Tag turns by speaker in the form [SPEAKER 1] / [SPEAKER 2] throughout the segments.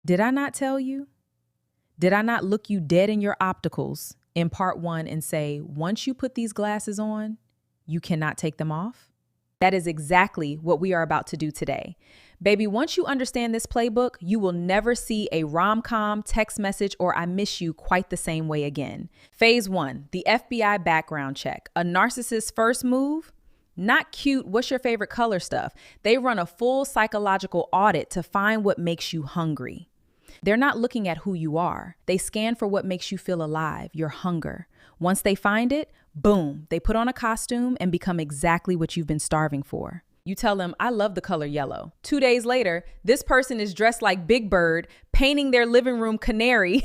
[SPEAKER 1] Did I not tell you? Did I not look you dead in your opticals in part 1 and say, once you put these glasses on, you cannot take them off? That is exactly what we are about to do today. Baby, once you understand this playbook, you will never see a rom-com, text message, or I miss you quite the same way again. Phase 1, the FBI background check. A narcissist's first move? Not cute, what's your favorite color stuff. They run a full psychological audit to find what makes you hungry. They're not looking at who you are. They scan for what makes you feel alive, your hunger. Once they find it, boom, they put on a costume and become exactly what you've been starving for. You tell them, I love the color yellow. 2 days later, this person is dressed like Big Bird, painting their living room canary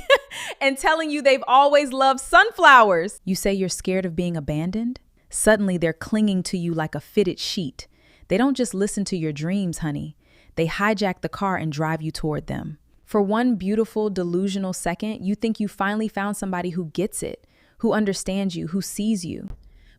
[SPEAKER 1] and telling you they've always loved sunflowers. You say you're scared of being abandoned? Suddenly, they're clinging to you like a fitted sheet. They don't just listen to your dreams, honey. They hijack the car and drive you toward them. For one beautiful, delusional second, you think you finally found somebody who gets it, who understands you, who sees you.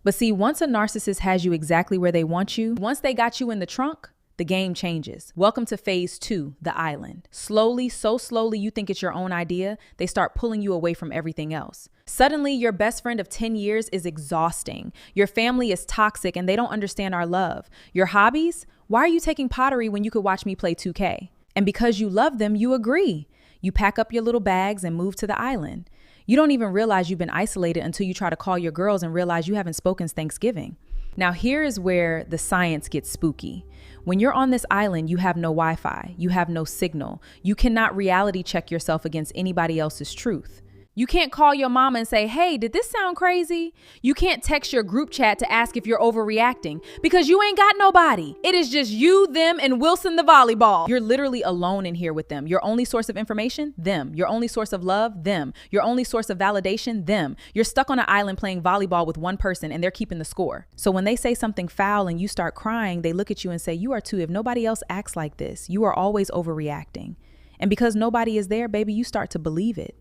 [SPEAKER 1] But see, once a narcissist has you exactly where they want you, once they got you in the trunk, the game changes. Welcome to phase 2, the island. Slowly, so slowly you think it's your own idea, they start pulling you away from everything else. Suddenly, your best friend of 10 years is exhausting. Your family is toxic and they don't understand our love. Your hobbies? Why are you taking pottery when you could watch me play 2K? And because you love them, you agree. You pack up your little bags and move to the island. You don't even realize you've been isolated until you try to call your girls and realize you haven't spoken since Thanksgiving. Now, here is where the science gets spooky. When you're on this island, you have no Wi-Fi, you have no signal. You cannot reality check yourself against anybody else's truth. You can't call your mama and say, hey, did this sound crazy? You can't text your group chat to ask if you're overreacting because you ain't got nobody. It is just you, them, and Wilson the volleyball. You're literally alone in here with them. Your only source of information, them. Your only source of love, them. Your only source of validation, them. You're stuck on an island playing volleyball with one person and they're keeping the score. So when they say something foul and you start crying, they look at you and say, you are too. If nobody else acts like this, you are always overreacting. And because nobody is there, baby, you start to believe it.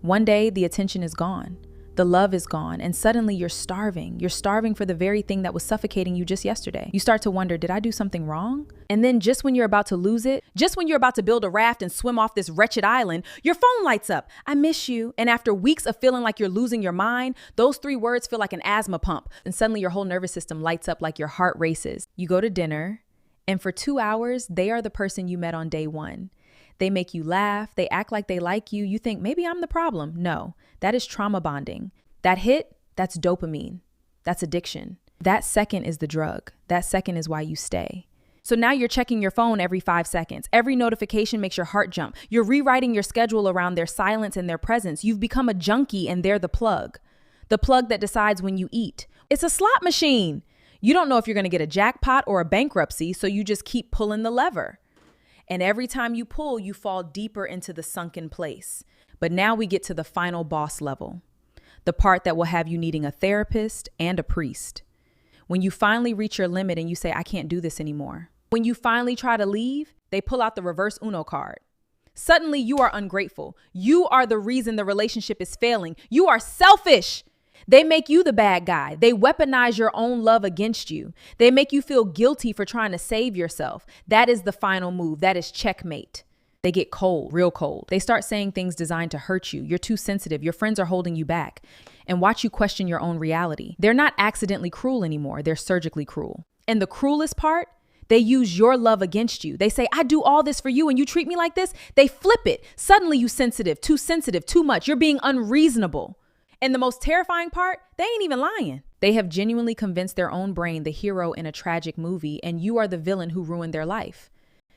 [SPEAKER 1] One day, the attention is gone, the love is gone, and suddenly you're starving. You're starving for the very thing that was suffocating you just yesterday. You start to wonder, did I do something wrong? And then just when you're about to lose it, just when you're about to build a raft and swim off this wretched island, your phone lights up. I miss you. And after weeks of feeling like you're losing your mind, those 3 words feel like an asthma pump. And suddenly your whole nervous system lights up like your heart races. You go to dinner, and for 2 hours, they are the person you met on day 1. They make you laugh. They act like they like you. You think, maybe I'm the problem. No, that is trauma bonding. That hit, that's dopamine. That's addiction. That second is the drug. That second is why you stay. So now you're checking your phone every 5 seconds. Every notification makes your heart jump. You're rewriting your schedule around their silence and their presence. You've become a junkie and they're the plug that decides when you eat. It's a slot machine. You don't know if you're going to get a jackpot or a bankruptcy, so you just keep pulling the lever. And every time you pull, you fall deeper into the sunken place. But now we get to the final boss level, the part that will have you needing a therapist and a priest. When you finally reach your limit and you say, I can't do this anymore. When you finally try to leave, they pull out the reverse Uno card. Suddenly you are ungrateful. You are the reason the relationship is failing. You are selfish. They make you the bad guy. They weaponize your own love against you. They make you feel guilty for trying to save yourself. That is the final move. That is checkmate. They get cold, real cold. They start saying things designed to hurt you. You're too sensitive. Your friends are holding you back and watch you question your own reality. They're not accidentally cruel anymore. They're surgically cruel. And the cruelest part, they use your love against you. They say, I do all this for you and you treat me like this. They flip it. Suddenly you sensitive, too much. You're being unreasonable. And the most terrifying part, they ain't even lying. They have genuinely convinced their own brain the hero in a tragic movie, and you are the villain who ruined their life.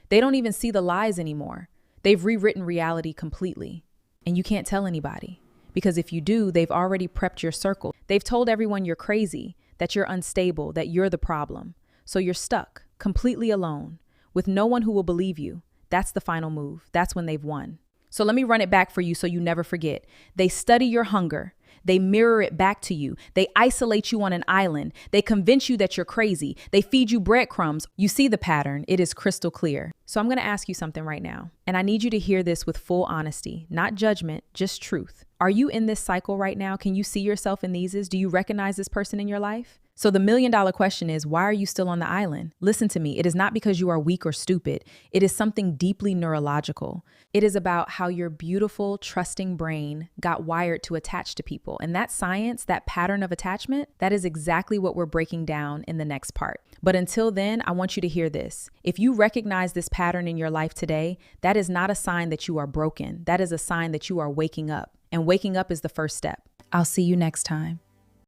[SPEAKER 1] They don't even see the lies anymore. They've rewritten reality completely. And you can't tell anybody. Because if you do, they've already prepped your circle. They've told everyone you're crazy, that you're unstable, that you're the problem. So you're stuck, completely alone, with no one who will believe you. That's the final move. That's when they've won. So let me run it back for you so you never forget. They study your hunger. They mirror it back to you. They isolate you on an island. They convince you that you're crazy. They feed you breadcrumbs. You see the pattern. It is crystal clear. So I'm going to ask you something right now. And I need you to hear this with full honesty, not judgment, just truth. Are you in this cycle right now? Can you see yourself in these? Do you recognize this person in your life? So the million-dollar question is, why are you still on the island? Listen to me. It is not because you are weak or stupid. It is something deeply neurological. It is about how your beautiful, trusting brain got wired to attach to people. And that science, that pattern of attachment, that is exactly what we're breaking down in the next part. But until then, I want you to hear this. If you recognize this pattern in your life today, that is not a sign that you are broken. That is a sign that you are waking up. And waking up is the first step. I'll see you next time.